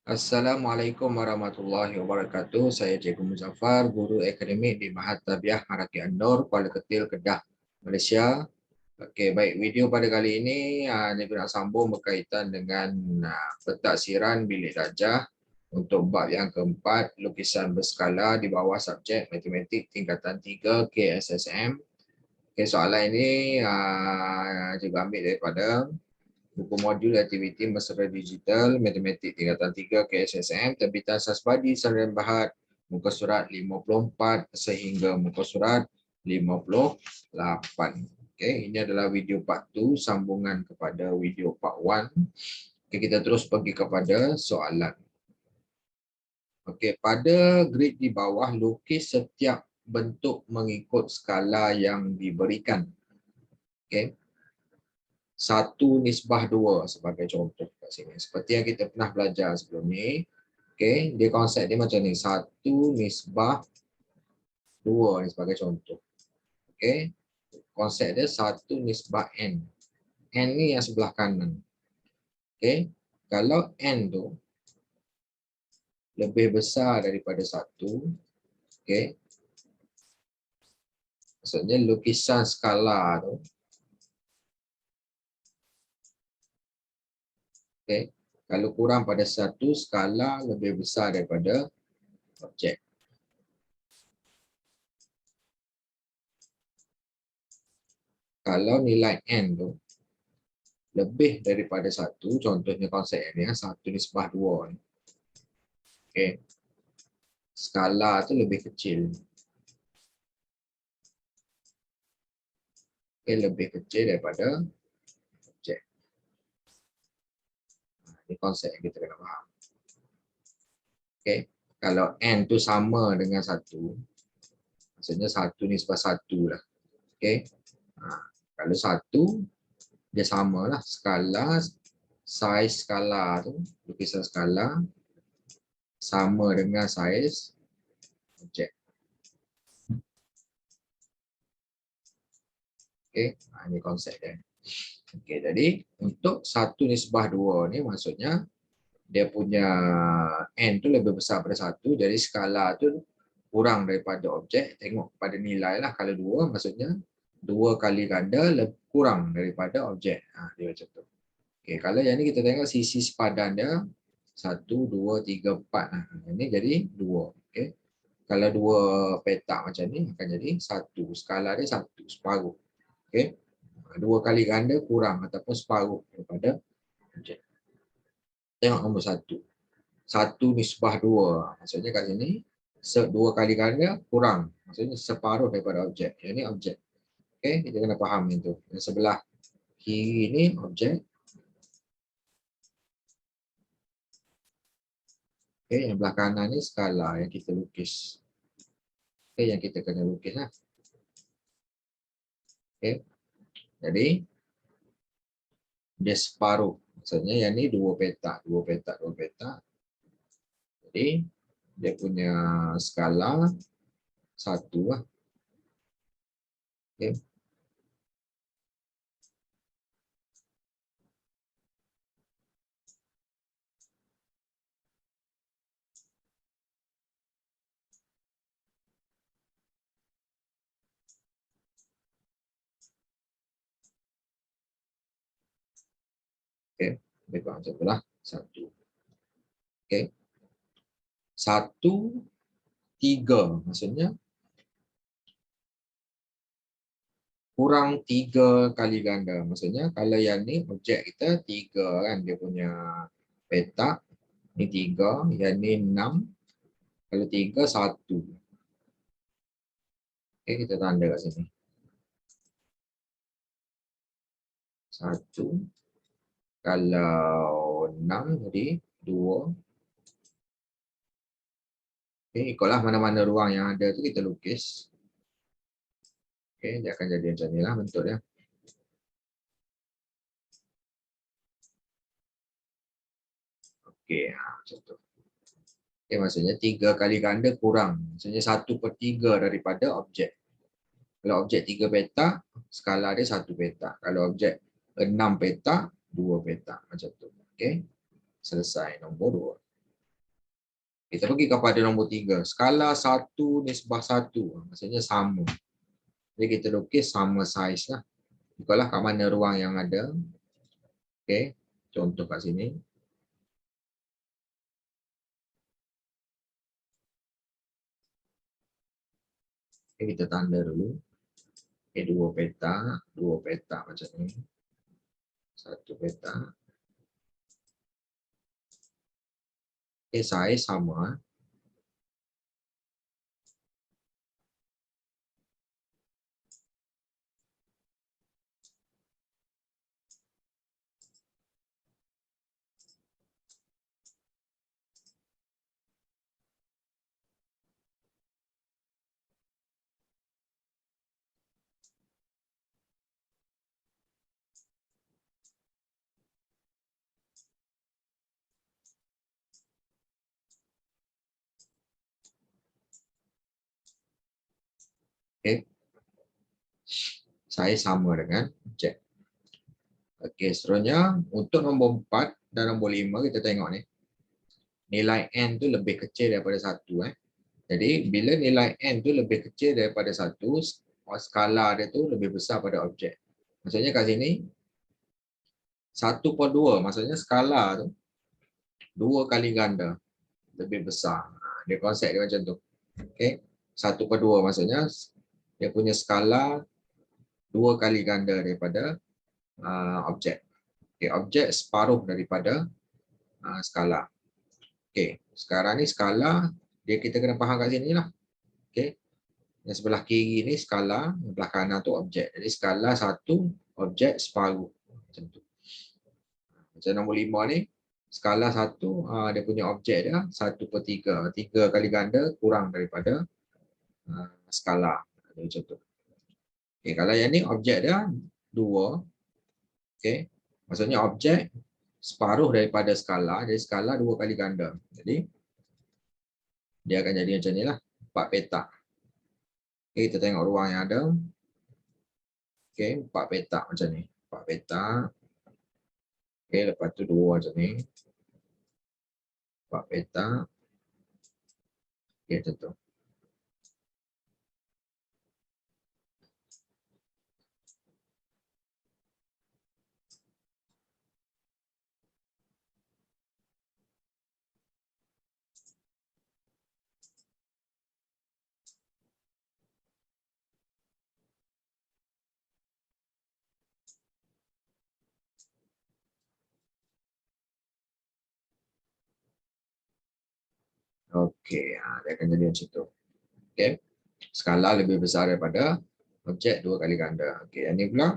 Assalamualaikum warahmatullahi wabarakatuh. Saya Cikgu Muzaffar, Guru Akademik di Mahat Tabiah Haraki An-Nur, Kuala Ketil, Kedah, Malaysia. Okey, baik. Video pada kali ini Cikgu nak sambung berkaitan dengan pentaksiran bilik darjah untuk bab yang keempat, lukisan berskala di bawah subjek Matematik tingkatan 3 KSSM. Okey, soalan ini Cikgu ambil daripada buku modul aktiviti mesra digital Matematik tingkatan 3 KSSM terbitan Sasbadi Sdn Bhd muka surat 54 sehingga muka surat 58. Okey, ini adalah video part 2 sambungan kepada video part 1. Okey, kita terus pergi kepada soalan. Okey, pada grid di bawah lukis setiap bentuk mengikut skala yang diberikan. Okey. 1:2 sebagai contoh kat sini. Seperti yang kita pernah belajar sebelum ni. Okey, dia konsep dia macam ni, 1:2 ni sebagai contoh. Okey. Konsep dia 1:n. N ni yang sebelah kanan. Okey. Kalau n tu lebih besar daripada 1, okey. Maksudnya lukisan skala tu, okey, kalau kurang pada 1, skala lebih besar daripada objek. Kalau nilai n tu lebih daripada 1, contohnya konsep ini 1:2 ni. Okey. Skala tu lebih kecil. Okey, lebih kecil daripada objek. Ini konsep yang kita kena faham. Okey. Kalau n tu sama dengan 1, maksudnya 1:1 lah. Okey. Kalau 1 dia samalah skala, saiz skala tu, lukisan skala sama dengan saiz objek. Okey, ini konsep dia. Okey, jadi untuk 1:2 ni maksudnya dia punya n tu lebih besar daripada 1, jadi skala tu kurang daripada objek. Tengok pada nilai lah. Kalau 2 maksudnya 2 kali ganda kurang daripada objek. Dia macam tu. Okey, kalau yang ni kita tengok sisi sepadan dia 1, 2, 3, 4. Ini jadi 2. Okey. Kalau 2 petak macam ni akan jadi 1. Skala dia 1, separuh. Okey. 2 kali ganda kurang ataupun separuh daripada objek. Tengok nombor 1. 1:2. Maksudnya kat sini 2 kali ganda kurang. Maksudnya separuh daripada objek. Yang ni objek. Okey, kita kena faham itu. Yang sebelah kiri ni objek. Okey, yang belah kanan ni skala yang kita lukis. Okey, yang kita kena lukis lah. Okey. Jadi dia separuh. Maksudnya yang ni 2 petak, 2 petak, 2 petak. Jadi dia punya skala 1 lah. Okey. Okey, lebih kurang macam itulah. 1. Okey. 1/3. Maksudnya kurang 3 kali ganda. Maksudnya kalau yang ni objek kita 3 kan, dia punya petak. Ni 3, yang ni 6. Kalau 3, 1. Okey, kita tanda kat sini. 1. Kalau 6 jadi 2. Okey, ikutlah mana-mana ruang yang ada tu kita lukis. Okey, dia akan jadi macam ni lah bentuk dia. Okey, macam tu. Okey, maksudnya 3 kali ganda kurang. Maksudnya 1/3 daripada objek. Kalau objek 3 petak, skala dia 1 petak. Kalau objek 6 petak, 2 petak. Macam tu. Okey, selesai nombor 2. Kita pergi kepada nombor 3. Skala 1:1. Maksudnya sama. Jadi kita lukis sama saiz lah. Bukalah kat mana ruang yang ada. Okey. Contoh kat sini. Okay, kita tanda dulu. Okay, dua peta macam ni. Satu peta. Okay, saiz sama. Okay. Saiz sama dengan objek. Okey, seterusnya untuk nombor 4 dan nombor 5 kita tengok ni. Nilai n tu lebih kecil daripada 1. Jadi bila nilai n tu lebih kecil daripada 1, skala dia tu lebih besar pada objek. Maksudnya kat sini 1/2, maksudnya skala tu 2 kali ganda lebih besar. Dia konsep dia macam tu. Okey. 1/2 maksudnya dia punya skala 2 kali ganda daripada objek. Okay, objek separuh daripada skala. Okey, sekarang ni skala dia kita kena faham kat sini lah. Okey. Yang sebelah kiri ni skala, yang sebelah kanan tu objek. Jadi skala 1, objek separuh. Macam tu. Macam nombor 5 ni, skala 1, dia punya objek dia 1/3. 3 kali ganda kurang daripada skala. Macam tu. Okay, kalau yang ni objek dia 2. Okay. Maksudnya objek separuh daripada skala, jadi skala 2 kali ganda. Jadi dia akan jadi macam ni lah, 4 petak. Okay, kita tengok ruang yang ada. Okay, 4 petak macam ni. 4 petak. Okay, lepas tu 2 macam ni. 4 petak. Okay, macam tu. Okey, dia akan jadi macam tu. Okey. Skala lebih besar daripada objek 2 kali ganda. Okey, yang ni pula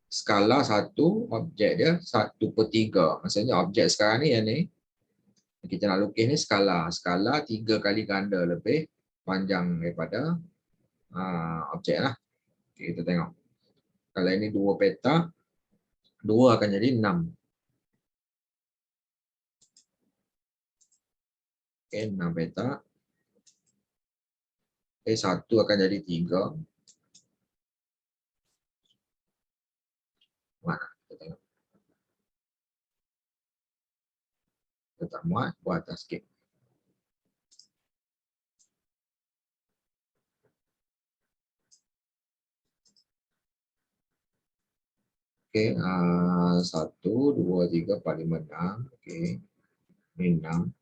skala 1, objek dia 1/3. Maksudnya objek sekarang ni yang ni kita nak lukis ni skala 3 kali ganda lebih panjang daripada objek lah. Okay, kita tengok. Kalau ini 2 petak, 2 akan jadi 6. Okay, 6 petak. Okay, 1 akan jadi 3. Mana? Kita tengok. Kita tak muat, buat atas sikit. Okay, 1, 2, 3, 4, 5, 6. Okay, ini 6.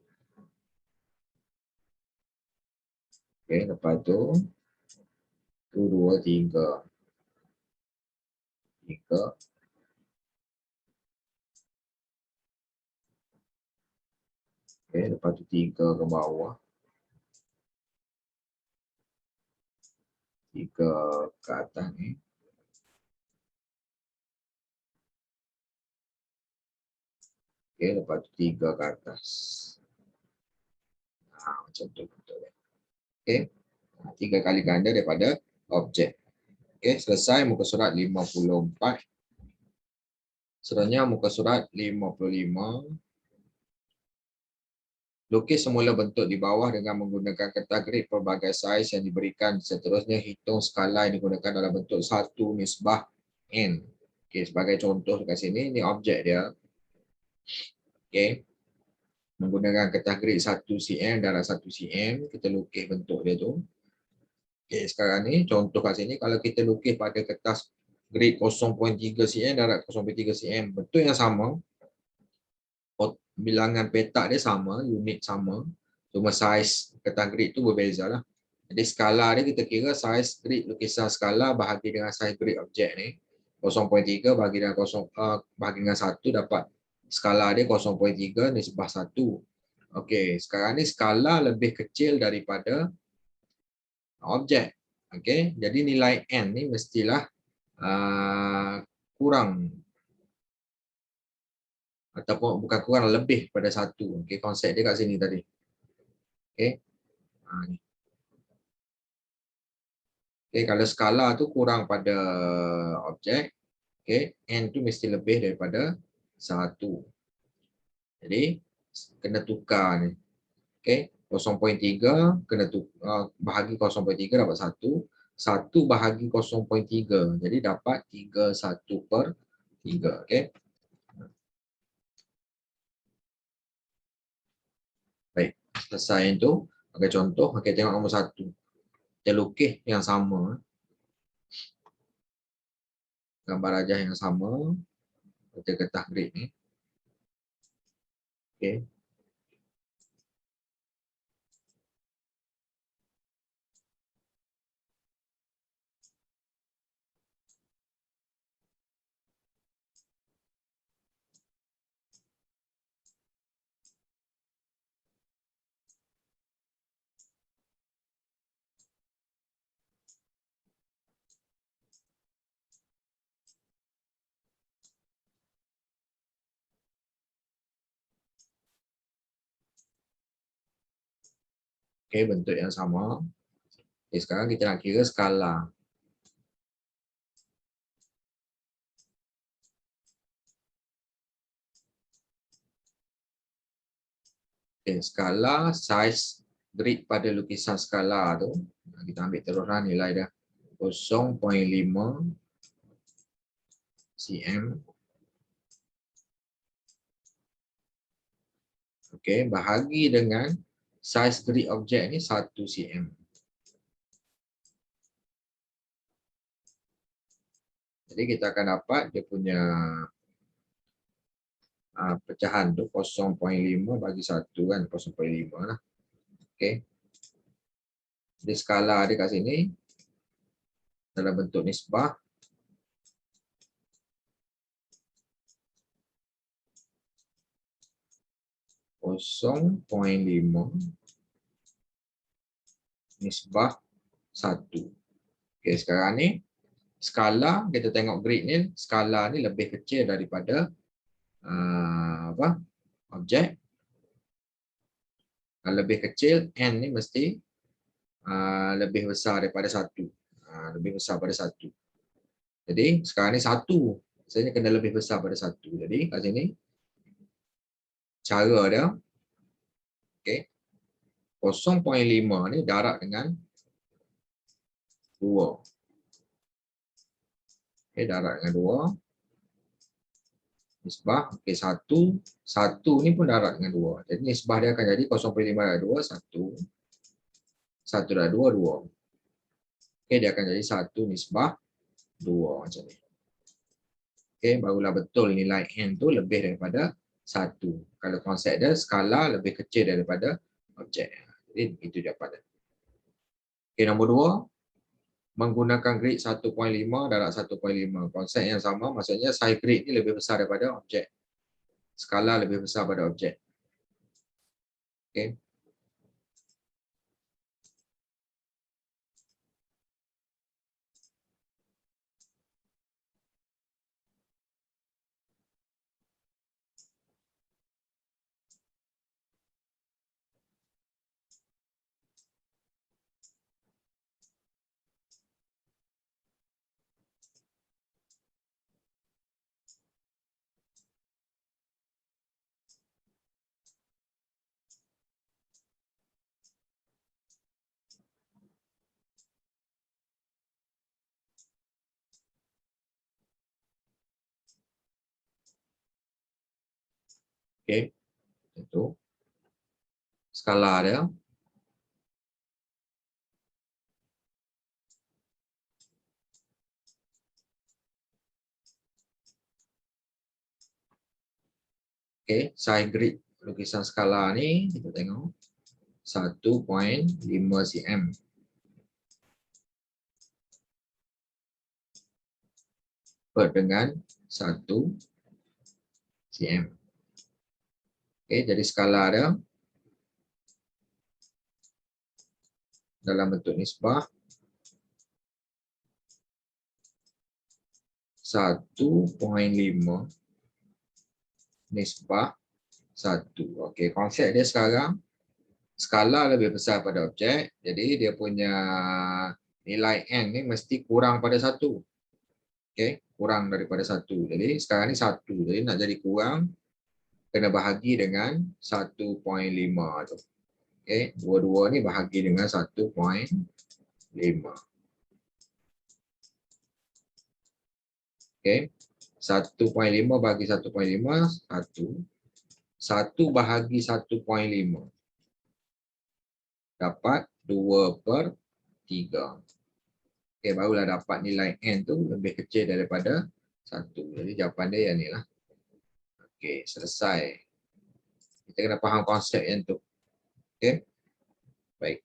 Okay, lepas tu 1, 2, 3. 3. Okay, lepas tu 3 ke bawah. 3 ke atas ni. Okay, lepas tu 3 ke atas. Macam tu betul. Okay, 3 kali ganda daripada objek. Okay, selesai muka surat 54. Seterusnya muka surat 55. Lukis semula bentuk di bawah dengan menggunakan kertas grid pelbagai saiz yang diberikan. Seterusnya hitung skala yang digunakan dalam bentuk 1/n. Okay, sebagai contoh dekat sini, ini objek dia. Okay. menggunakan kertas grid 1 cm darab 1 cm, kita lukis bentuk dia tu. Okey, sekarang ni contoh kat sini, kalau kita lukis pada kertas grid 0.3 cm darab 0.3 cm, bentuk yang sama, bilangan petak dia sama, unit sama, cuma saiz kertas grid tu berbeza lah. Jadi skala dia kita kira saiz grid lukisan skala bahagi dengan saiz grid objek ni. 0.3 bahagi dengan 1 dapat skala dia 0.3 nisbah 1. Okey, sekarang ni skala lebih kecil daripada objek. Okey, jadi nilai n ni mestilah kurang ataupun bukan kurang, lebih pada 1. Okey, konsep dia kat sini tadi. Okey. Ni. Okey, kalau skala tu kurang pada objek, okey, n tu mesti lebih daripada 1. Jadi kena tukar ni. Okey, 0.3 kena bahagi 0.3 dapat 1. 1 bahagi 0.3. Jadi dapat 31/3. Okey. Baik, selesai itu. Okey, contoh. Okey, tengok nombor 1. Kita lukis yang sama. Gambar rajah yang sama. Kita kertas grid ni. Okey. Okey, bentuk yang sama. Okay, sekarang kita nak kira skala. Okay, skala saiz grid pada lukisan skala tu, kita ambil teruslah nilai dia. 0.5 cm. Okey, bahagi dengan saiz grid objek ni 1 cm. Jadi kita akan dapat dia punya pecahan tu 0.5 bagi 1 kan, 0.5 lah. Okey. Jadi skala dia kat sini dalam bentuk nisbah. (0.5) nisbah 1. Okey, sekarang ni skala, kita tengok grid ni, skala ni lebih kecil daripada objek. Lebih kecil, n ni mesti lebih besar daripada 1. Lebih besar pada 1. Jadi sekarang ni 1, maksudnya kena lebih besar pada 1. Jadi kat sini cara dia, okey, 0.5 ni darab dengan 2. Okey, darab dengan 2. Nisbah, okey, 1. 1 ni pun darab dengan 2. Jadi nisbah dia akan jadi 0.5 darab 2, 1. 1 darab 2, 2. Okey, dia akan jadi 1 nisbah 2 macam ni. Okey, barulah betul nilai n tu lebih daripada 1. Kalau konsep dia skala lebih kecil daripada objek. Jadi itu jawapan dia. Okey, nombor 2. Menggunakan grid 1.5 darab 1.5. Konsep yang sama, maksudnya saiz grid ni lebih besar daripada objek. Skala lebih besar pada objek. Okey. Okey. Itu. skala dia. Okey, side grid lukisan skala ni kita tengok 1.5 cm. Per dengan 1 cm. Okey, jadi skala dia dalam bentuk nisbah 1.5 nisbah 1. Okey, konsep dia sekarang skala lebih besar pada objek, jadi dia punya nilai n ni mesti kurang pada 1. Okey, kurang daripada 1. Jadi sekarang ni 1. Jadi nak jadi kurang kena bahagi dengan 1.5 tu. Okey, dua-dua ni bahagi dengan 1.5. Okey. 1.5 bagi 1.5 1. 1 bahagi 1.5 dapat 2/3. Okey, barulah dapat nilai n tu lebih kecil daripada 1. Jadi jawapan dia yang ni lah. Okey, selesai. Kita kena faham konsep yang tu. Okey. Baik.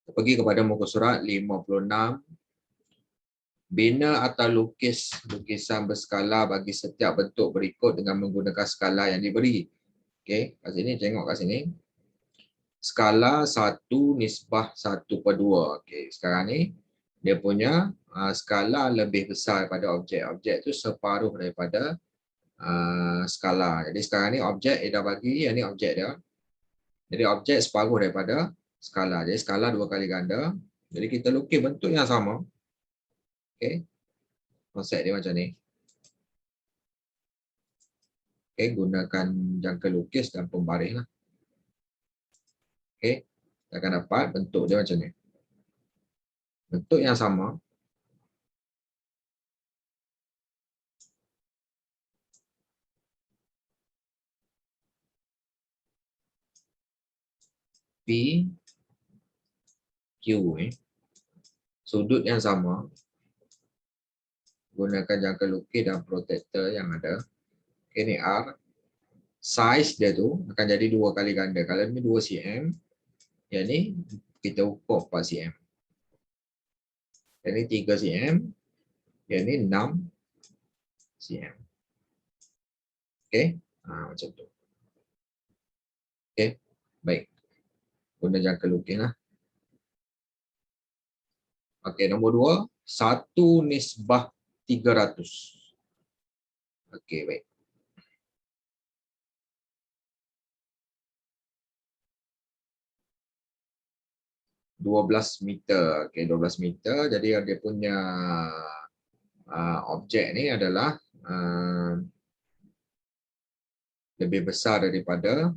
Kita pergi kepada muka surat 56. Bina atau lukis lukisan berskala bagi setiap bentuk berikut dengan menggunakan skala yang diberi. Okey, kat sini tengok kat sini. Skala 1:1/2. Okey, sekarang ni dia punya skala lebih besar pada objek. Objek tu separuh daripada skala. Jadi sekarang ni objek dia dah bagi, yang ni objek dia. Jadi objek separuh daripada skala. Jadi skala 2 kali ganda. Jadi kita lukis bentuk yang sama. Okey. Konsep dia macam ni. Okey, gunakan jangka lukis dan pembaris lah. Okey. Kita akan dapat bentuk dia macam ni. Bentuk yang sama. P Q sudut yang sama, gunakan jangka lukis dan protektor yang ada. Ini R, size dia tu akan jadi 2 kali ganda. Kalau ni 2 cm, yang ni kita ukur 4 cm. Yang ni 3 cm, yang ni 6 cm. Okey, macam tu. Okey, baik. Guna jangka lukis lah. Okey, nombor 2, 1:300. Okey, baik. 12 meter. Okey, 12 meter. Jadi dia punya objek ni adalah lebih besar daripada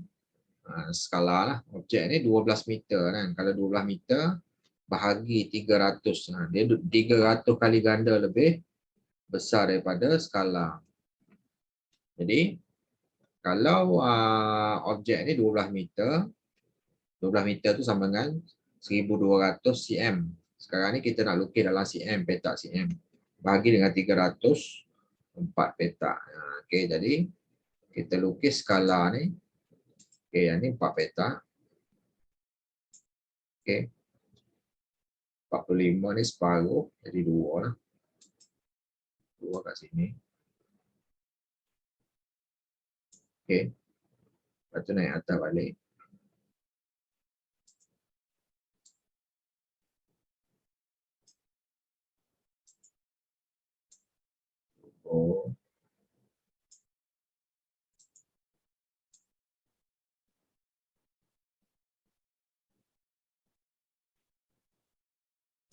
skala lah. Objek ni 12 meter kan. Kalau 12 meter bahagi 300. Dia 300 kali ganda lebih besar daripada skala. Jadi kalau objek ni 12 meter, 12 meter tu sama dengan 1200 cm. Sekarang ni kita nak lukis dalam cm, petak cm. Bahagi dengan 300, 4 petak. Okey, jadi kita lukis skala ni. Okey, yang ni 4 petak. Okey. 45 ni separuh, jadi 2 lah. 2 kat sini. Okey. Lepas tu naik atas balik. Oh.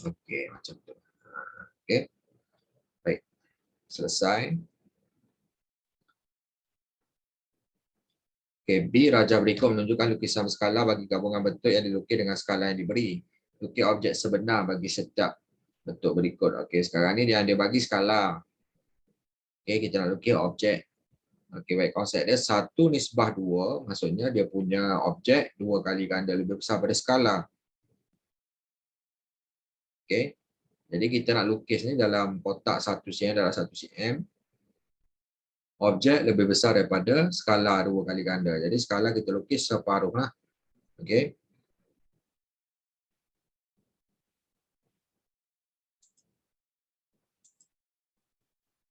Okey, macam tu. Okey. Baik. Selesai. Okey, B, raja berikut menunjukkan lukisan berskala bagi gabungan bentuk yang dilukis dengan skala yang diberi. Lukis objek sebenar bagi setiap bentuk berikut. Okey, sekarang ni dia bagi skala. Okey, kita nak lukis objek. Okey, baik. Konsep dia 1:2, maksudnya dia punya objek 2 kali ganda lebih besar pada skala. Okey. Jadi kita nak lukis ni dalam kotak 1 cm dalam 1 cm. Objek lebih besar daripada skala 2 kali ganda. Jadi skala kita lukis separuh lah. Okey.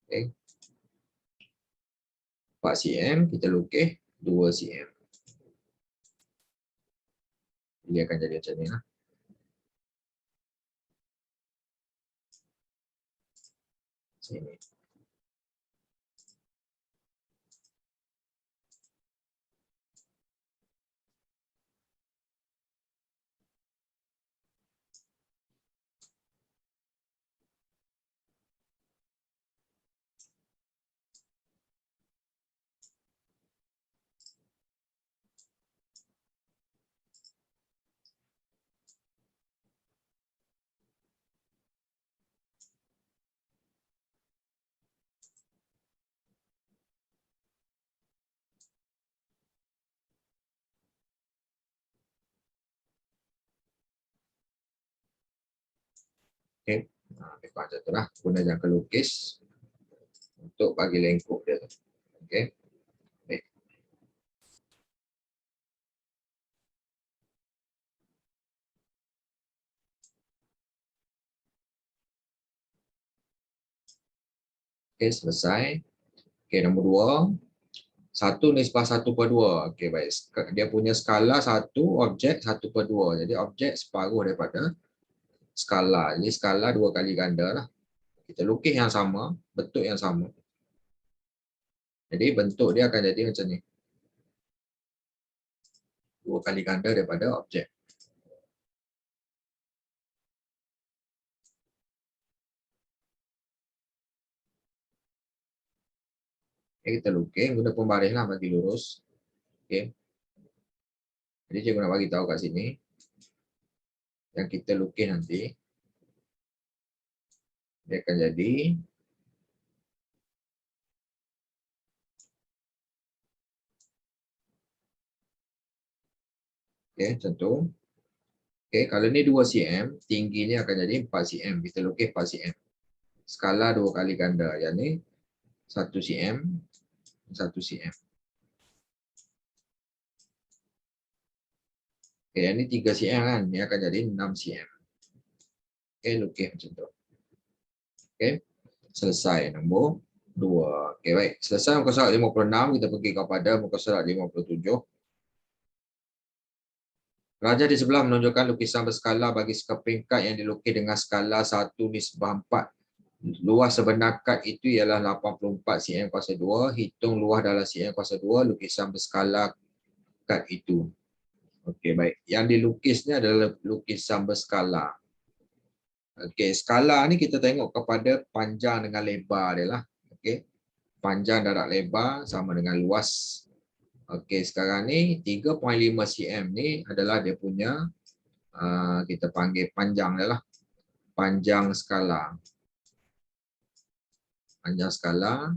Okey. 4 cm kita lukis 2 cm. Dia akan jadi macam ni lah. Sini. Okey. Lebih kurang macam tu lah. Guna jangka lukis untuk bagi lengkung dia tu. Okey. Baik. Okey, selesai. Okey, nombor 2. 1:1/2. Okey, baik. Dia punya skala 1, objek 1/2. Jadi objek separuh daripada skala. Jadi skala 2 kali ganda lah. Kita lukis yang sama, bentuk yang sama. Jadi bentuk dia akan jadi macam ni. 2 kali ganda daripada objek. Okay, kita lukis guna pembaris lah bagi lurus. Okay. Jadi cikgu nak bagi tahu kat sini. Yang kita lukis nanti. Dia akan jadi. Okay, macam tu. Okay, kalau ni 2 cm, tingginya akan jadi 4 cm. Kita lukis 4 cm. Skala 2 kali ganda. Yang ni 1 cm, 1 cm. Okay, yang ni 3 cm kan. Ini akan jadi 6 cm. Okay, lukis macam tu. Okay, selesai nombor 2. Okay, baik. Selesai muka surat 56. Kita pergi kepada muka surat 57. Raja di sebelah menunjukkan lukisan berskala bagi sekeping kad yang dilukis dengan skala 1:4. Luas sebenar kad itu ialah 84 cm². Hitung luas dalam cm², lukisan berskala kad itu. Okey, baik. Yang dilukisnya adalah lukisan berskala. Okey, skala ni kita tengok kepada panjang dengan lebar dia lah. Okey. Panjang darab lebar sama dengan luas. Okey, sekarang ni 3.5 cm ni adalah dia punya kita panggil panjang dia lah. Panjang skala. Panjang skala.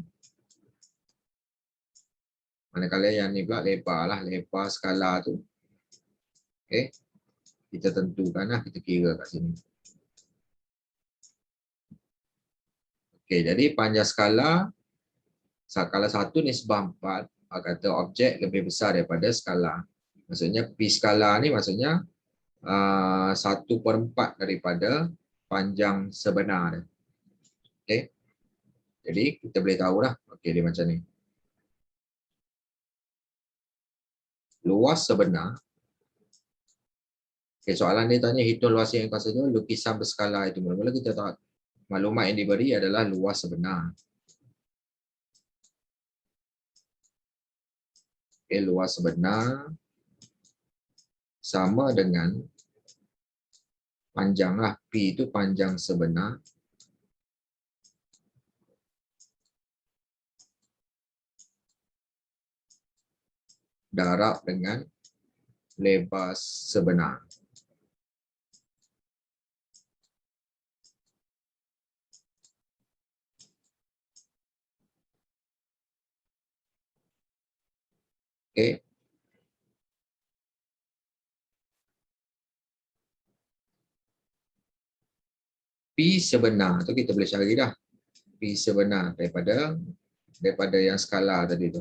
Manakala yang ni pula lebar lah. Lebar skala tu. Okey. Kita tentukan lah. Kita kira kat sini. Okey, jadi panjang skala. Skala 1:4. Kata objek lebih besar daripada skala. Maksudnya P skala ni maksudnya 1/4 daripada panjang sebenar dia. Okey. Jadi kita boleh tahu lah. Okey, dia macam ni. Luas sebenar. Okay, soalan dia tanya hitung luas yang kuasa lukisan berskala itu. Mula-mula kita tahu maklumat yang diberi adalah luas sebenar. Okay, luas sebenar sama dengan panjang lah. P itu panjang sebenar. Darab dengan lebar sebenar. Okey. P sebenar tu kita boleh cari dah. P sebenar daripada yang skala tadi tu.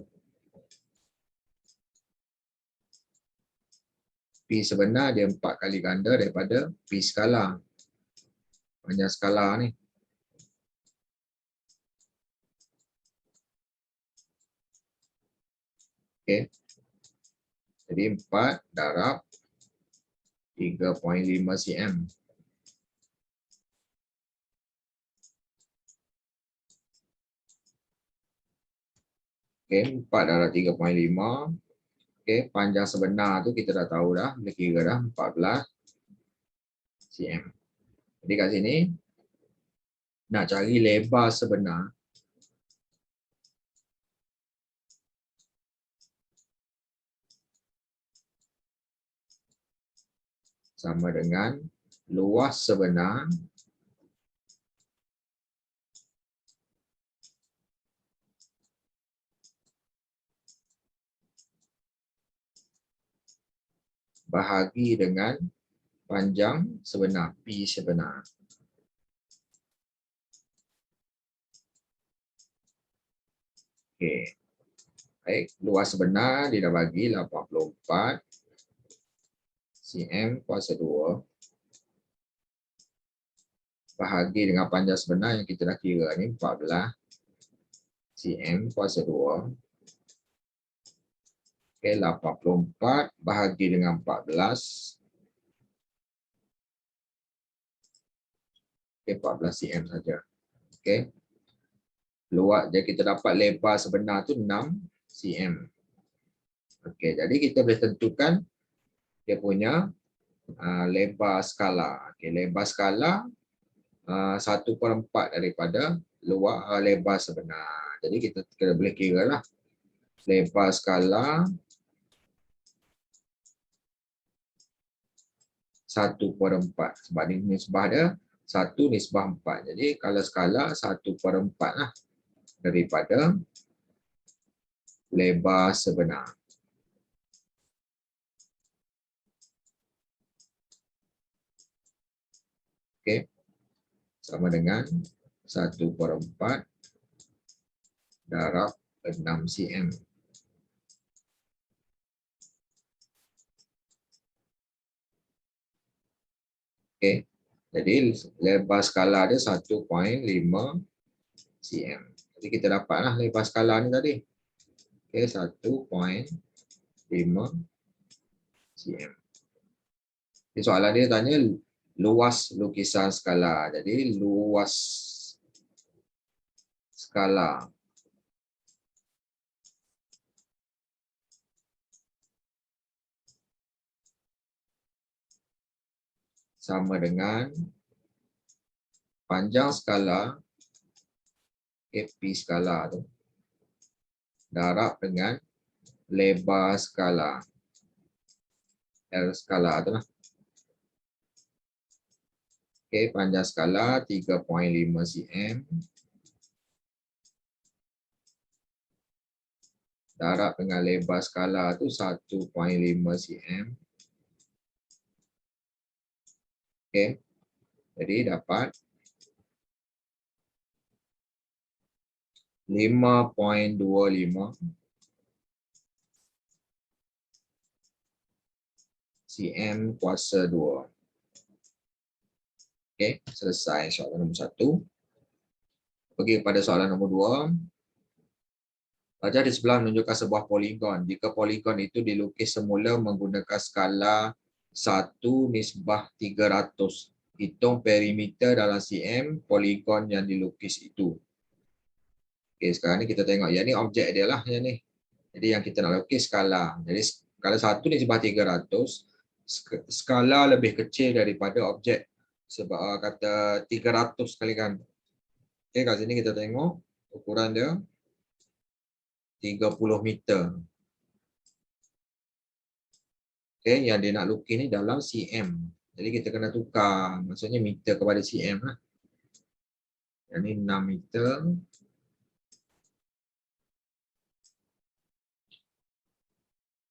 P sebenar dia 4 kali ganda daripada P skala. Panjang skala ni. Okey. Jadi 4 darab 3.5 cm. Okey, 4 darab 3.5. Okey, panjang sebenar tu kita dah tahu dah, boleh kira dah 14 cm. Jadi kat sini nak cari lebar sebenar sama dengan luas sebenar bahagi dengan panjang sebenar, P sebenar. Okey. Baik, luas sebenar dia dah bagi 84 cm kuasa 2 bahagi dengan panjang sebenar yang kita dah kira ni 14 cm kuasa 2. Okey, 84 bahagi dengan 14. Okey, 14 cm saja. Okey. Luas jadi kita dapat lebar sebenar tu 6 cm. Okey, jadi kita boleh tentukan dia punya lebar skala. Okey, lebar skala 1/4 daripada lebar sebenar. Jadi kita boleh kira lah lebar skala 1/4 sebab ni nisbah dia 1/4. Jadi kalau skala 1/4 lah daripada lebar sebenar. Okey. Sama dengan 1/4 darab 6 cm. Okey. Jadi lebar skala dia 1.5 cm. Jadi kita dapatlah lebar skala ni tadi. Okey, 1.5 cm. Jadi soalan dia tanya luas lukisan skala. Jadi luas skala sama dengan panjang skala P skala tu darab dengan lebar skala L skala tu lah. Okey, panjang skala 3.5 cm darab dengan lebar skala tu 1.5 cm. Okey. Jadi dapat 5.25 cm kuasa 2. Okey, selesai soalan nombor 1. Pergi pada soalan nombor 2. Pelajar di sebelah menunjukkan sebuah poligon. Jika poligon itu dilukis semula menggunakan skala 1/300. Hitung perimeter dalam cm poligon yang dilukis itu. Okey, sekarang ni kita tengok. Yang ni objek dia lah. Yang ni. Jadi yang kita nak lukis skala. Jadi kalau 1/300, skala lebih kecil daripada objek. Sebab kata 300 kali kan. Okey, kat sini kita tengok ukuran dia 30 meter. Okey, yang dia nak lukis ni dalam cm. Jadi kita kena tukar. Maksudnya meter kepada cm lah. Yang ni 6 meter.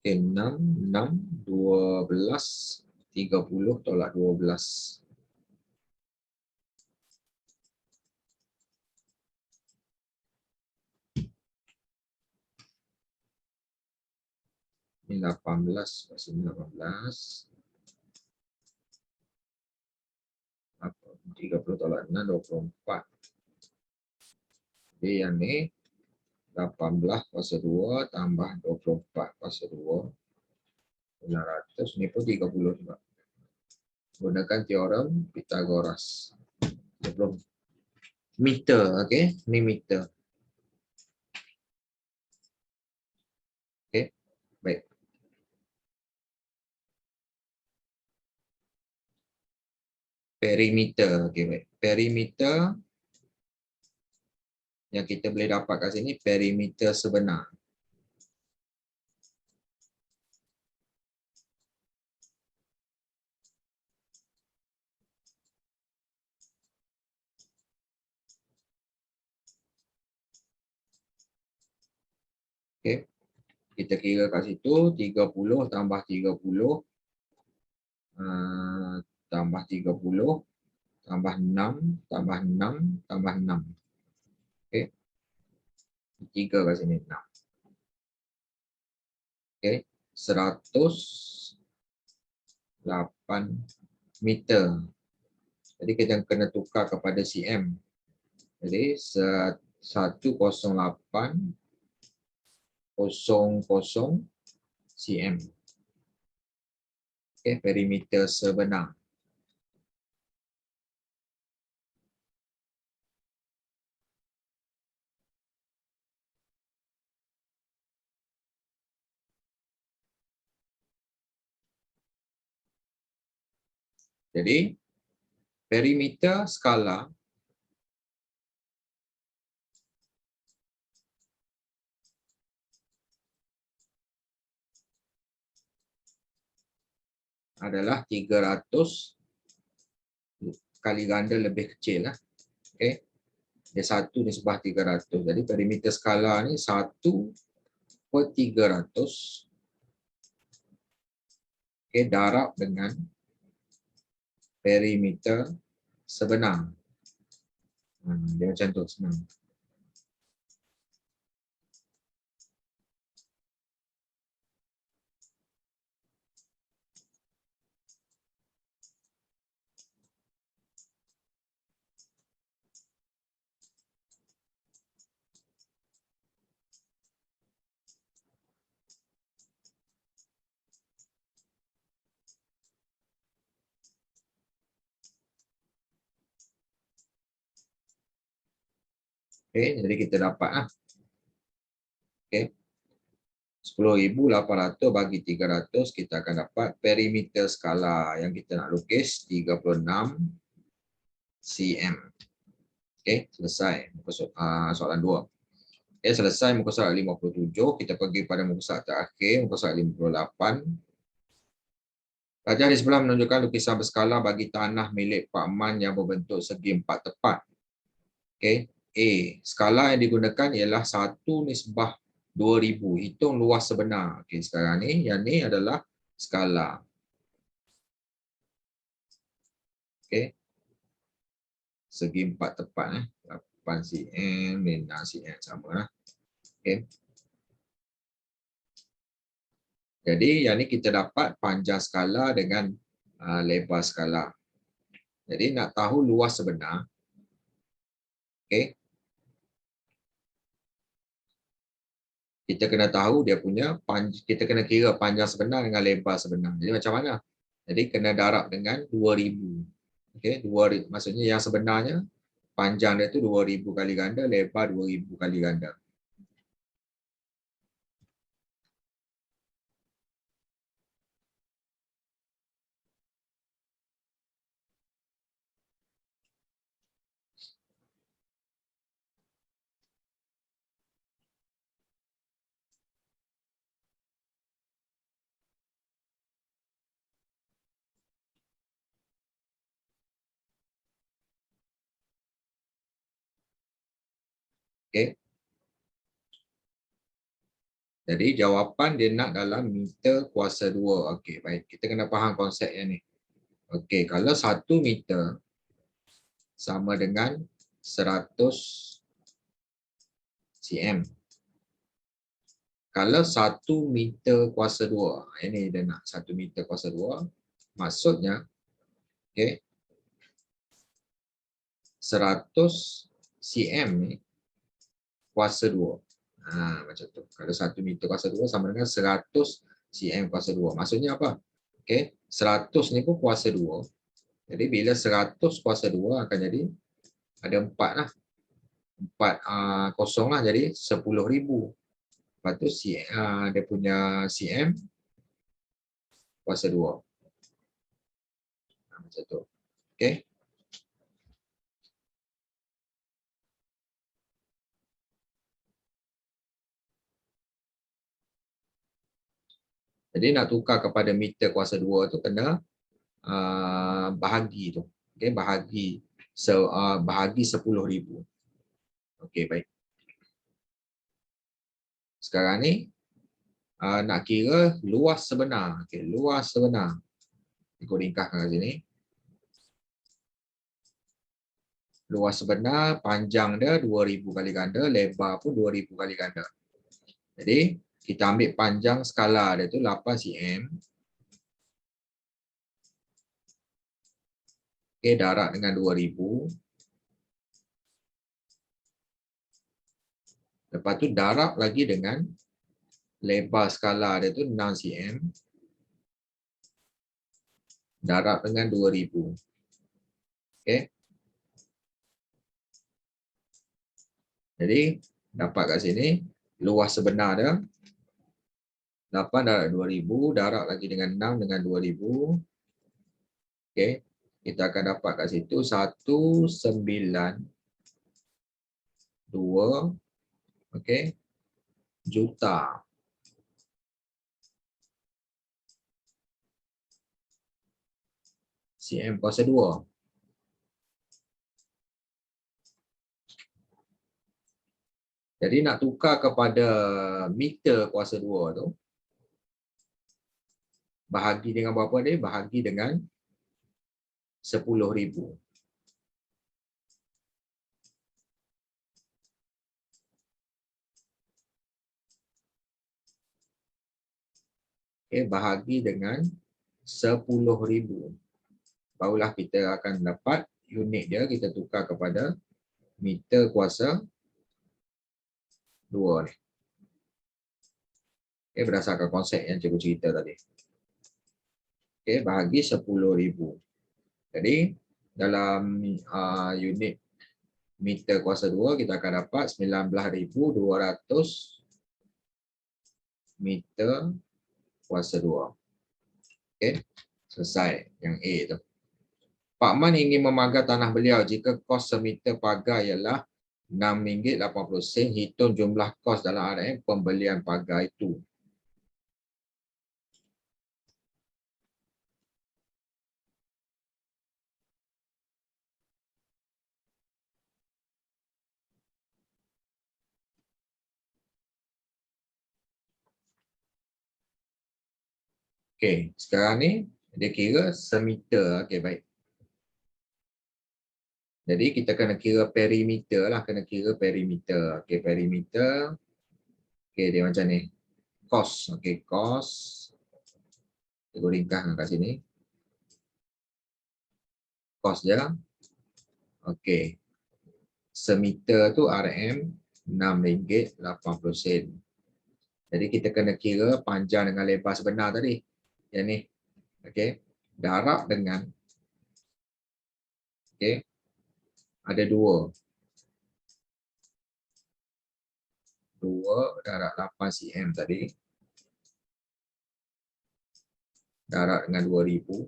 Okey, 6, 6, 12, 30 tolak 12. Ini 18, sini 18. 30 tolak 6, 24. Jadi yang ni 18 kuasa 2 tambah 24 kuasa 2. 900, ni pun 30 juga. Gunakan teorem Pythagoras. Sebelum meter, okey, ni meter. Okey, baik. Perimeter, okey, baik. Perimeter yang kita boleh dapat kat sini perimeter sebenar. Okey. Kita kira kat situ 30 tambah 30 tambah 30 tambah 6 tambah 6 tambah 6. Okey. 3 kat sini 6. Okey. 108 meter. Jadi kita kena tukar kepada cm. Jadi 108.00 cm. Okey, perimeter sebenar. Jadi perimeter skala adalah 300 kali ganda lebih kecil lah. Okey. Dia 1 nisbah 300. Jadi perimeter skala ni 1/300. Okey, darab dengan perimeter sebenar. Dia macam tu senang. Okey, jadi kita dapat lah. Okey. 10,800 bagi 300, kita akan dapat perimeter skala yang kita nak lukis 36 cm. Okey, selesai muka soalan 2. Okey, selesai muka soalan 57. Kita pergi pada muka soalan terakhir, muka soalan 58. Pelajar di sebelah menunjukkan lukisan berskala bagi tanah milik Pak Man yang berbentuk segi 4 tepat. Okey, A. Skala yang digunakan ialah 1/2000. Hitung luas sebenar. Okey, sekarang ni, yang ni adalah skala. Okey. Segi 4 tepat. 8 cm, 6 cm sama lah. Okey. Jadi, yang ni kita dapat panjang skala dengan lebar skala. Jadi, nak tahu luas sebenar. Okey. Kita kena tahu dia punya, kita kena kira panjang sebenar dengan lebar sebenar. Jadi macam mana? Jadi kena darab dengan 2000. Okey, 2000 maksudnya yang sebenarnya panjang dia tu 2000 kali ganda, lebar 2000 kali ganda. Okey. Jadi jawapan dia nak dalam meter kuasa 2. Okey, baik. Kita kena faham konsep yang ni. Okey, kalau 1 meter sama dengan 100 cm. Kalau 1 meter kuasa 2, ini dia nak 1 meter kuasa 2, maksudnya okey, 100 cm ni kuasa 2. Macam tu. Kalau 1 meter kuasa 2 sama dengan 100 cm kuasa 2. Maksudnya apa? Okey, 100 ni pun kuasa 2. Jadi bila 100 kuasa 2 akan jadi ada 4 lah. 4 kosong lah, jadi 10,000. Lepas tu dia punya cm kuasa 2. Macam tu. Okey. Jadi nak tukar kepada meter kuasa 2 tu kena bahagi tu. Okey, bahagi 10,000. Okey, baik. Sekarang ni nak kira luas sebenar. Okey, luas sebenar. Ikut ringkaskan kat sini. Luas sebenar, panjang dia 2,000 kali ganda, lebar pun 2,000 kali ganda. Jadi, kita ambil panjang skala dia tu 8 cm. Okey, darat dengan 2,000. Lepas tu darab lagi dengan lebar skala dia tu 6 cm. Darab dengan 2,000. Okey. Jadi, dapat kat sini, luas sebenar dia 8 darab 2,000, darab lagi dengan 6 dengan 2,000. Okey. Kita akan dapat kat situ 192 okey, juta. Cm kuasa 2. Jadi nak tukar kepada meter kuasa 2 tu, bahagi dengan berapa dia? Bahagi dengan 10,000. Okay, bahagi dengan 10,000. Barulah kita akan dapat unit dia, kita tukar kepada meter kuasa 2 ni. Okay, berdasarkan konsep yang cikgu cerita tadi. Okay, bahagi 10,000. Jadi, dalam unit meter kuasa 2, kita akan dapat 19,200 meter kuasa 2. Okey, selesai yang A tu. Pak Man ingin memagar tanah beliau jika kos semeter pagar ialah RM6.80. Hitung jumlah kos dalam RM pembelian pagar itu. Okey, sekarang ni dia kira semeter. Okey, baik. Jadi kita kena kira perimeter lah, kena kira perimeter. Okey, perimeter. Okey, dia macam ni. Kos, okey, kos. Kita ringkaskan kat sini. Kos dia. Okey. Semeter tu RM RM6.80. Jadi kita kena kira panjang dengan lebar sebenar tadi. Yang ni. Okey. Darab dengan okey. Ada 2. 2 darab 8 cm tadi. Darab dengan 2,000.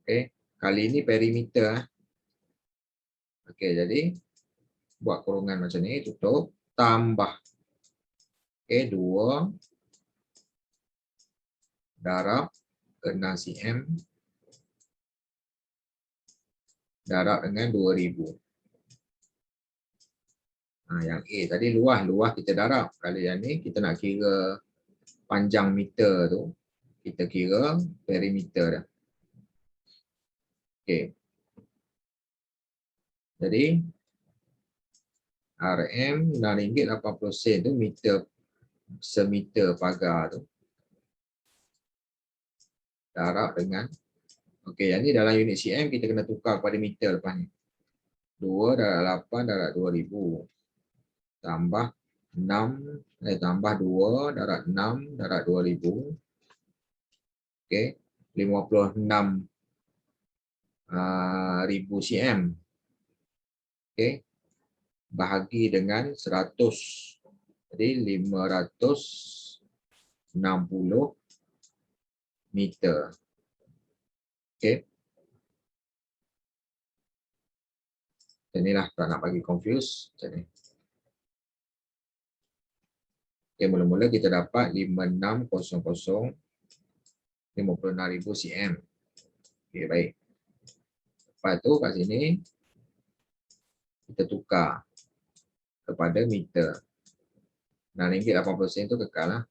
Okey. Kali ini perimeter. Okey, jadi buat kurungan macam ni, tutup, tambah. Okey, 2 darab ke 6 cm. Darab dengan 2,000. Yang A tadi luas kita darab. Kalau yang ni kita nak kira panjang meter tu, kita kira perimeter dah. Okey. Jadi RM RM6.80 tu meter semeter pagar tu darab dengan, okey, yang ni dalam unit cm kita kena tukar pada meter lepas ni. 2/8/2000 tambah 6 tambah 2 darab 6 darab 2000. Okey, 56 ribu cm. Okey, bahagi dengan 100. Jadi 560 meter. Okey. Inilah tak nak bagi confuse macam ni. Okey, mula-mula kita dapat 5600 56,000 cm. Okey, baik. Lepas tu kat sini kita tukar kepada meter. RM6.80 tu kekal lah.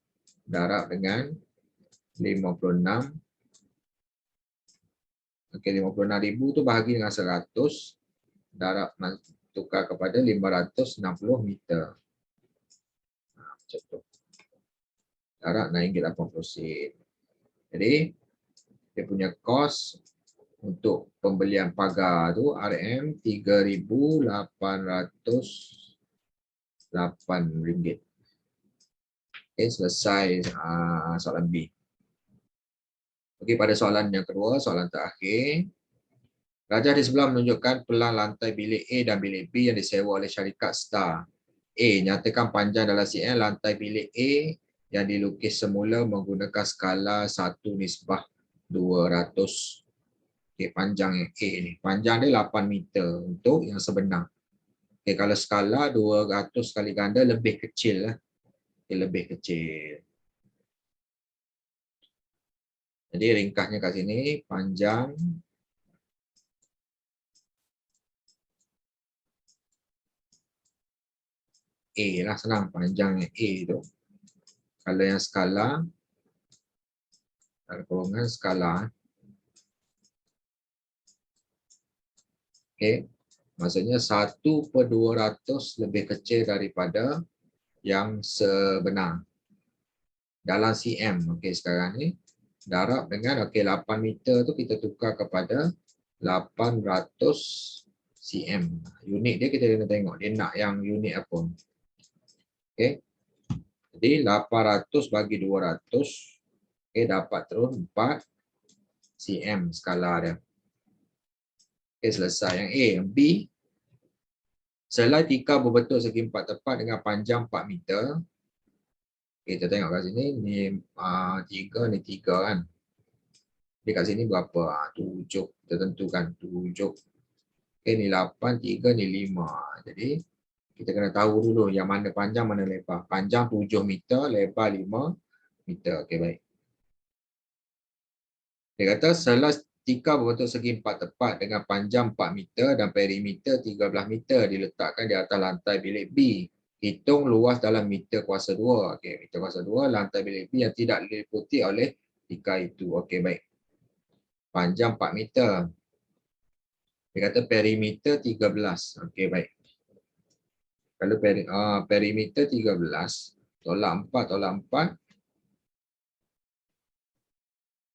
Darab dengan 56. Okey, 56,000 tu bahagi dengan 100. Darab tukar kepada 560 meter. Macam tu. Darab RM6.80. Jadi, dia punya kos untuk pembelian pagar tu RM3,808. Okay, selesai soalan B. Okey, pada soalan yang kedua, soalan terakhir. Rajah di sebelah menunjukkan pelang lantai bilik A dan bilik B yang disewa oleh syarikat Star. A. Nyatakan panjang dalam cm lantai bilik A yang dilukis semula menggunakan skala 1/200. Okay, panjang yang A ni. Panjang dia 8 meter untuk yang sebenar. Okay, kalau skala 200 kali ganda lebih kecil lah. Okay, lebih kecil. Jadi ringkasnya kat sini panjang A lah, senang. Panjang yang A tu. Kalau yang skala, kurungan skala. Okay. Maksudnya 1/200 lebih kecil daripada yang sebenar. Dalam cm. Okay, sekarang ni. Darab dengan, okay, 8 meter tu kita tukar kepada 800 cm. Unit dia kita kena tengok. Dia nak yang unit apa. Okay. Jadi 800 bagi 200. Okay, dapat terus 4 cm skala dia. Okay, selesai. Yang A. Yang B. Selai tikar berbentuk segi empat tepat dengan panjang 4 meter. Okay, kita tengok kat sini. Ni 3, ni 3 kan. Jadi kat sini berapa? 7. Kita tentukan 7. Okay, ni 8, 3, ni 5. Jadi kita kena tahu dulu yang mana panjang, mana lebar. Panjang 7 meter, lebar 5 meter. Okay, baik. Dia kata selai tikar berbentuk segi empat tepat dengan panjang 4 meter dan perimeter 13 meter diletakkan di atas lantai bilik B. Hitung luas dalam meter kuasa 2. Okey, meter kuasa 2 lantai bilik B yang tidak diliputi oleh tikar itu. Okey, baik. Panjang 4 meter. Dia kata perimeter 13. Okey, baik. Kalau perimeter 13, tolak 4, tolak 4.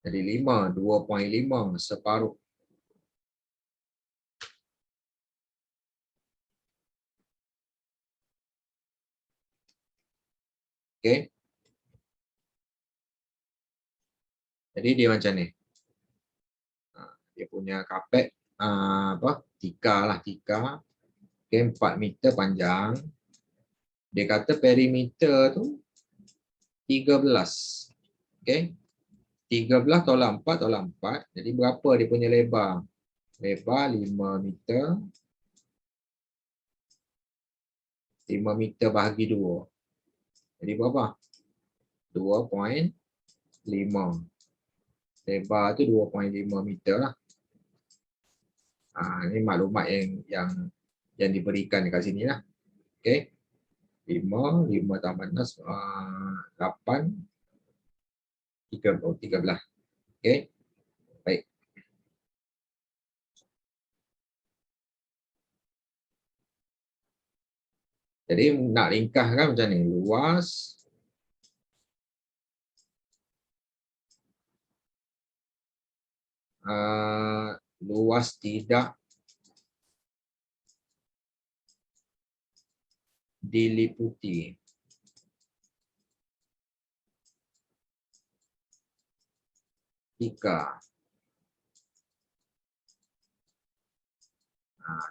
Jadi 5, 2.5 separuh. Okey. Jadi dia macam ni. Dia punya kapet tikar lah, tikar. Okay, 4 meter panjang. Dia kata perimeter tu 13. Okay. 13 tolak 4 tolak 4. Jadi berapa dia punya lebar? Lebar 5 meter. 5 meter bahagi 2. Jadi berapa? 2.5. Lebar tu 2.5 meter lah. Ini maklumat yang diberikan dekat sini lah. Okay. 5 tambah 6, 8, 13. Okey. Baik. Jadi nak ringkaskan macam ni. Luas tidak diliputi. Jika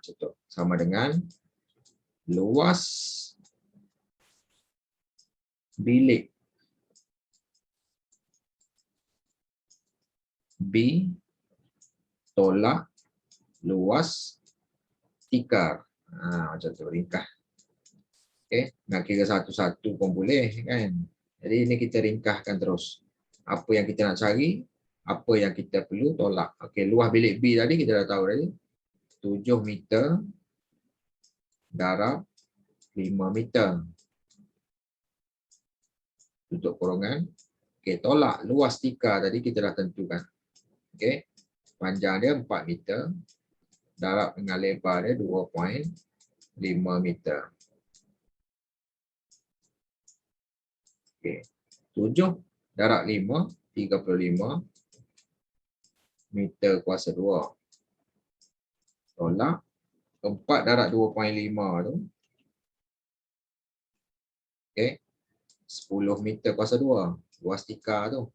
contoh sama dengan luas bilik B tolak luas tikar. Macam tu ringkas. Okey, nak kira satu-satu pun boleh kan. Jadi ini kita ringkaskan terus. Apa yang kita nak cari, apa yang kita perlu tolak. Okey, luas bilik B tadi kita dah tahu tadi. 7 meter darab 5 meter. Tutup kurungan. Okey, tolak luas tikar tadi kita dah tentukan. Okey. Panjang dia 4 meter darab dengan lebar dia 2.5 meter. Okey. 7 darab 5 35 meter kuasa 2. Tolak 4 darab 2.5 tu. Okey. 10 meter kuasa 2. Luas tikar tu.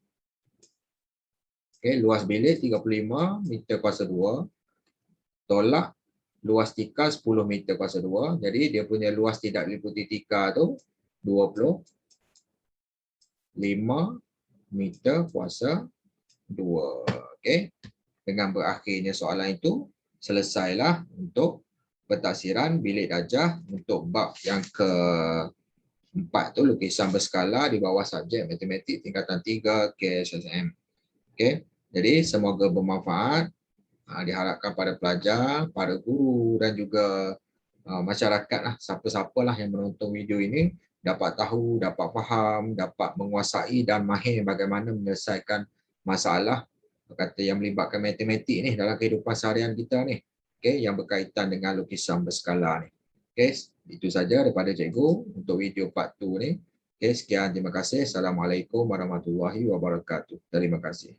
Okey, luas bilik 35 meter kuasa 2. Tolak luas tikar 10 meter kuasa 2. Jadi dia punya luas tidak diliputi tikar tu 25 meter kuasa 2. Okey. Dengan berakhirnya soalan itu, selesailah untuk pentaksiran bilik darjah untuk bab yang ke-4 tu, lukisan berskala di bawah subjek matematik tingkatan 3 KSSM. Okey. Jadi semoga bermanfaat. Diharapkan pada pelajar, pada guru dan juga masyarakat lah, siapa-siapalah yang menonton video ini dapat tahu, dapat faham, dapat menguasai dan mahir bagaimana menyelesaikan masalah kata yang melibatkan matematik ni dalam kehidupan seharian kita ni. Okey, yang berkaitan dengan lukisan berskala ni. Okey, itu saja daripada cikgu untuk video part 2 ni. Okey, sekian, terima kasih. Assalamualaikum warahmatullahi wabarakatuh. Terima kasih.